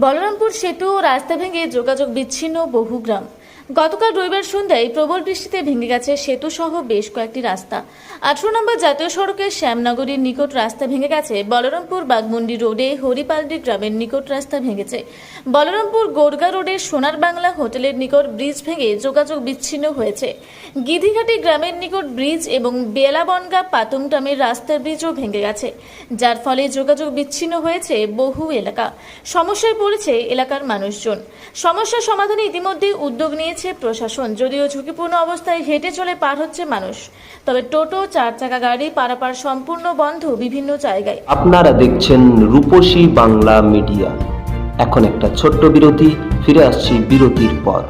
বলরামপুর সেতু ও রাস্তা ভেঙে যোগাযোগ বিচ্ছিন্ন বহু গ্রাম। গতকাল রবিবার সন্ধ্যায় প্রবল বৃষ্টিতে ভেঙে গেছে সেতু সহ বেশ কয়েকটি রাস্তা। 18 নম্বর জাতীয় সড়কের শ্যামনগরীর নিকট রাস্তা ভেঙে গেছে। বলরামপুর বাগমুন্ডি রোডে হরিপালডি গ্রামের নিকট রাস্তা ভেঙেছে। বলরামপুর গোরগা রোডের সোনার বাংলা হোটেলের নিকট ব্রিজ ভেঙে যোগাযোগ বিচ্ছিন্ন হয়েছে। গিধিঘাটি গ্রামের নিকট ব্রিজ এবং বেলাবনগা পাতুমগ্রামের রাস্তার ব্রিজও ভেঙে গেছে, যার ফলে যোগাযোগ বিচ্ছিন্ন হয়েছে বহু এলাকা। সমস্যায় পড়েছে এলাকার মানুষজন। সমস্যা সমাধানে ইতিমধ্যে উদ্যোগ নিয়েছে প্রশাসন। যদিও ঝুঁকিপূর্ণ অবস্থায় হেঁটে চলে পার হচ্ছে মানুষ, তবে টোটো, চার চাকা গাড়ি পারাপার সম্পূর্ণ বন্ধ বিভিন্ন জায়গায়। আপনারা দেখছেন রূপসী বাংলা মিডিয়া। এখন একটা ছোট্ট বিরতি, ফিরে আসছি বিরতির পর।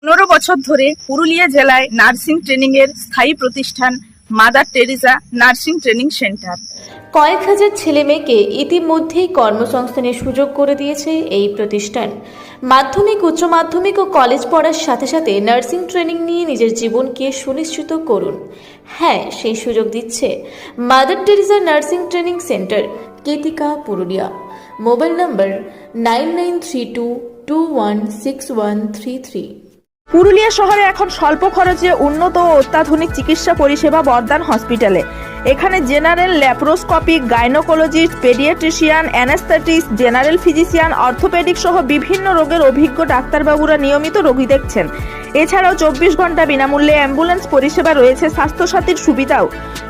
15 বছর ধরে পুরুলিয়া জেলায় নার্সিং ট্রেনিং এর স্থায়ী প্রতিষ্ঠান mother Teresa nursing training centre কয়েক হাজার ছেলে মেয়েকে ইতিমধ্যেই কর্মসংস্থানের সুযোগ করে দিয়েছে এই প্রতিষ্ঠান। মাধ্যমিক, উচ্চ মাধ্যমিক ও কলেজ পড়ার সাথে সাথে নার্সিং ট্রেনিং নিয়ে নিজের জীবনকে সুনিশ্চিত করুন। হ্যাঁ, সেই সুযোগ দিচ্ছে mother Teresa nursing training centre, Ketika, Purulia. Mobile number 9932216133। Purulia শহরে এখন স্বল্প খরচে উন্নত ও অত্যাধুনিক চিকিৎসা পরিষেবা বর্ধমান হসপিটালে। এখানে general, laparoscopic, gynaecologist, paediatrician, anaesthetist, general physician, orthopaedic সহ বিভিন্ন রোগের অভিজ্ঞ ডাক্তারবাবুরা নিয়মিত রোগী দেখছেন। এছাড়াও 24 ঘন্টা বিনামূল্যে অ্যাম্বুলেন্স পরিষেবা রয়েছে, স্বাস্থ্যসাথীর সুবিধাও।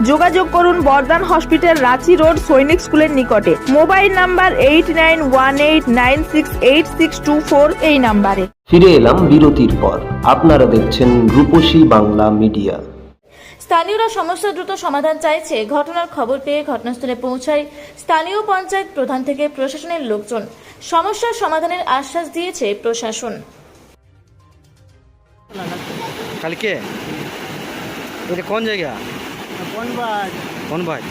যোগাযোগ করুন বর্ধমান হসপিটাল, রাঁচি রোড, সৈনিক স্কুলের নিকটে। মোবাইল নাম্বার 8918968624 এই নাম্বারে। ফিরে এলাম বিরতির পর। আপনারা দেখছেন রূপসী বাংলা মিডিয়া। স্থানীয়রা সমস্যা দ্রুত সমাধান চাইছে। ঘটনার খবর পেয়ে ঘটনাস্থলে পৌঁছায় স্থানীয় পঞ্চায়েত প্রধান থেকে প্রশাসনের লোকজন। সমস্যার সমাধানের আশ্বাস দিয়েছে প্রশাসন। কালকে এটা কোন জায়গা? কোন ভাই?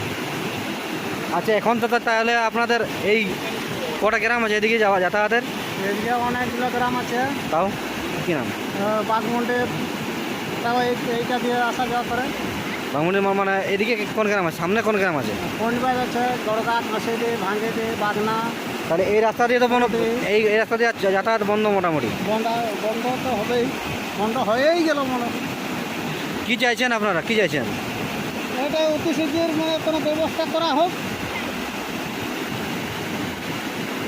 আচ্ছা, এখন তো তাহলে আপনাদের এই কটা গ্রাম আছে এদিকে যাওয়া যাতায়াতের? এদিকে অনেকগুলো গ্রাম আছে। তাও কি নাম? বাঘমুন্ডে, তাও এইটা দিয়ে আসা যাওয়া করে। বামুনি মানে এদিকে কোন গ্রাম আছে? সামনে কোন গ্রাম আছে? কোনবাই আছে, গড়গাছ, মাসেদি, ভাঙ্গেদি, বাগনা। তাহলে এই রাস্তা দিয়ে তো এই রাস্তা দিয়ে যাতায়াত বন্ধ মোটামুটি। বন্ধ বন্ধ তো হবেই, বন্ধ হয়েই গেল মনে হয়। কি চাইছেন আপনারা, কি চাইছেন? এটা অতি শীঘ্র মানে কোনো ব্যবস্থা করা হোক।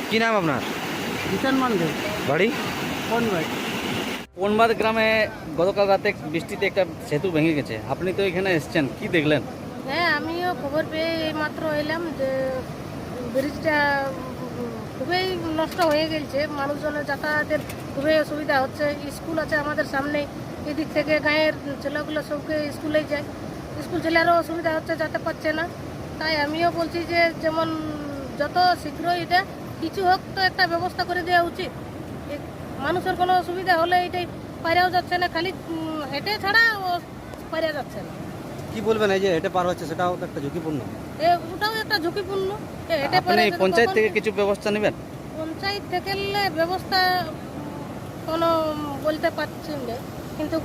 কি নাম আপনার? কিষান মান্ডি, বাড়ি? কোনবাই। কোনবাদ গ্রামে গতকাল রাতে বৃষ্টিতে একটা সেতু ভেঙে গেছে। আপনি তো এখানে এসেছেন, কি দেখলেন? হ্যাঁ, আমিও খবর পেয়ে এইমাত্র এলাম যে ব্রিজটা খুবই নষ্ট হয়ে গেছে। মানুষজনের যাতায়াতের খুবই অসুবিধা হচ্ছে। স্কুল আছে আমাদের সামনে, এদিক থেকে গাঁয়ের ছেলেগুলো সবকে স্কুলে যায়। স্কুল ছেলেরও অসুবিধা হচ্ছে, যেতে পারছে না। তাই আমিও বলছি যে যেমন যত শীঘ্রই এটা কিছু হোক, তো একটা ব্যবস্থা করে দেওয়া উচিত। মানুষের কোনো অসুবিধা হলে এটাই পারেও যাচ্ছে না, খালি হেঁটে ছাড়া পারে যাচ্ছে না। কি বলবেন, এই যে হেঁটে পার হচ্ছে সেটাও তো একটা ঝুঁকিপূর্ণ। ওটাও একটা ঝুঁকিপূর্ণ। হেঁটে আপনি পঞ্চায়েত থেকে কিছু ব্যবস্থা নেবেন? পঞ্চায়েত থেকে ব্যবস্থা কোনো বলতে পারছি না, কিন্তু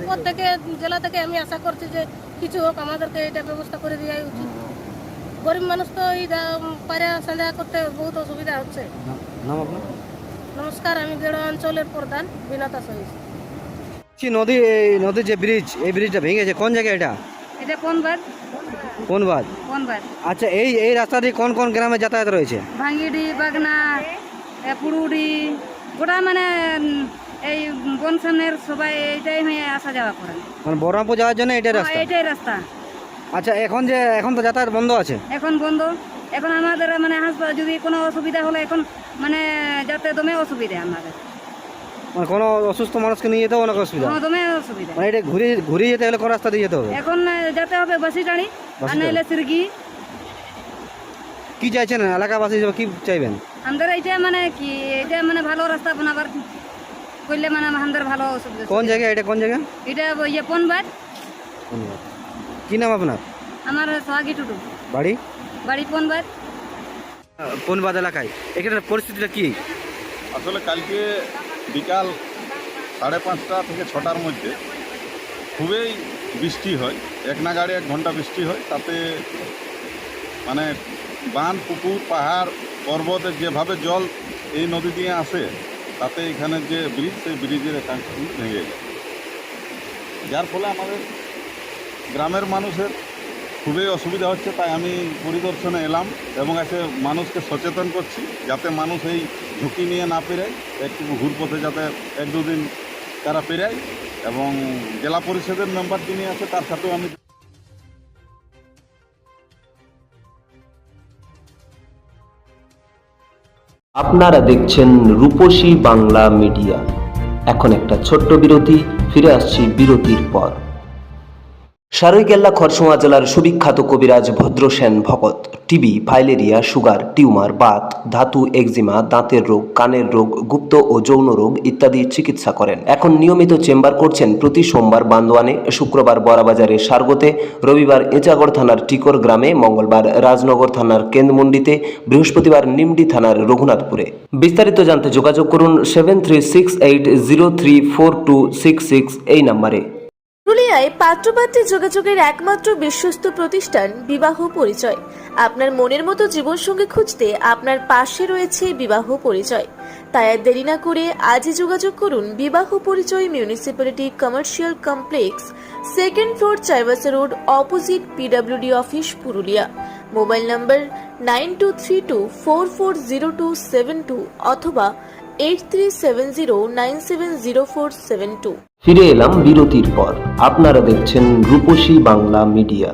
উপর থেকে, জেলা থেকে আমি আশা করছি যে কিছু হোক, আমাদেরকে এটা ব্যবস্থা করে দেওয়াই উচিত। গরিব মানুষ তো এই পায়রা সাজা করতে বহুত অসুবিধা হচ্ছে। নাম আপনার? নমস্কার, আমি বেড়ো অঞ্চলের প্রধান বিনতা সহিস। নদীর যে ব্রিজ, এই ব্রিজটা ভেঙেছে কোন জায়গায়? এটা এটা কোনবাদ? কোনবাদ? কোনবাদ। আচ্ছা, এই রাস্তা দিয়ে কোন কোন গ্রামে যাতায়াত রয়েছে? ভাঙ্গিডি, বাগনা, পুরুডি, গোটা মানে এই বনসানের সবাই এইটাই হয়ে আসা যাওয়া করেন। মানে বহরমপুর যাওয়ার জন্য এটাই রাস্তা? এটাই রাস্তা। আচ্ছা, এখন তো যাতায়াত বন্ধ আছে? এখন বন্ধ। এখন আমাদের মানে হাসপাতাল যদি কোনো অসুবিধা হলে এখন মানে যাতে দমে অসুবিধা আমাদের। মানে কোনো অসুস্থ মানুষকে নিয়ে যেতেও অনেক অসুবিধা? দমে অসুবিধা। মানে এটা ঘুরে যেতে হলে কোন রাস্তা দিয়ে যেতে হবে? এখন যেতে হবে বাসিটাড়ি, আর নাহলে সিরগি। কি চাইছেন এলাকাবাসী হিসেবে, কি চাইবেন? আমাদের এইটা মানে কি, এটা মানে ভালো রাস্তা বানাবার করলে মানে আমাদের ভালো অসুবিধা। কোন জায়গা এটা, কোন জায়গা? এটা ইয়ে কোনবাদ। কি নাম আপনার? আমার সোহাগী টুডু। বাড়ি? বাড়ি কোনবাদ। কোনবাদ এলাকায় এখানে পরিস্থিতিটা কি? আসলে কালকে বিকাল 5:30 থেকে 6টার মধ্যে খুবই বৃষ্টি হয়, এক নাগাড়ে 1 ঘন্টা বৃষ্টি হয়। তাতে মানে বাঁধ, পুকুর, পাহাড় পর্বতে যেভাবে জল এই নদী দিয়ে আসে তাতে এখানে যে ব্রিজ সেই ব্রিজের একাংশগুলো ভেঙে যায়, যার ফলে আমাদের গ্রামের মানুষের খুবই অসুবিধা হচ্ছে। তাই আমি পরিদর্শনে এলাম এবং এসে মানুষকে সচেতন করছি যাতে মানুষ এই ঝুঁকি নিয়ে না পেরায়, একটু ঘুরপথে যাতে 1-2 দিন তারা পেরায়। এবং জেলা পরিষদের মেম্বার যিনি আছে তার সাথেও আমি আপনারা দেখছেন রূপসী বাংলা মিডিয়া। এখন একটা ছোট্ট বিরতি, ফিরে আসছি বিরতির পর। সারৈকেল্লা খরসুয়া জেলার সুবিখ্যাত কবিরাজ ভদ্রসেন ভকত TB, filaria, sugar, tumour, Baat, ধাতু, একজিমা, দাঁতের রোগ, কানের রোগ, গুপ্ত ও যৌন রোগ ইত্যাদি চিকিৎসা করেন। এখন নিয়মিত চেম্বার করছেন প্রতি সোমবার বান্দোয়ানে, শুক্রবার বড়াবাজারে সারগোতে, রবিবার এঁচাগড় থানার টিকর গ্রামে, মঙ্গলবার রাজনগর থানার কেন্দ্রমন্ডিতে, বৃহস্পতিবার নিমডি থানার রঘুনাথপুরে। বিস্তারিত জানতে যোগাযোগ করুন 7368034266 এই নম্বরে। পুরুলিয়ায় পাত্রপাত্রী যোগাযোগের একমাত্র বিশ্বস্ত প্রতিষ্ঠান বিবাহ পরিচয়। আপনার মনের মতো জীবনসঙ্গী খুঁজতে আপনার পাশে রয়েছে বিবাহ পরিচয়। তাই আর দেরি না করে আজই যোগাযোগ করুন বিবাহ পরিচয়, municipality commercial complex, 2nd floor, Chaibasa road, opposite PWD office, Purulia. Mobile নম্বর 9232440272 অথবা 8370970472। ফিরে এলাম বিরতির পর। আপনারা দেখছেন রূপসী বাংলা মিডিয়া।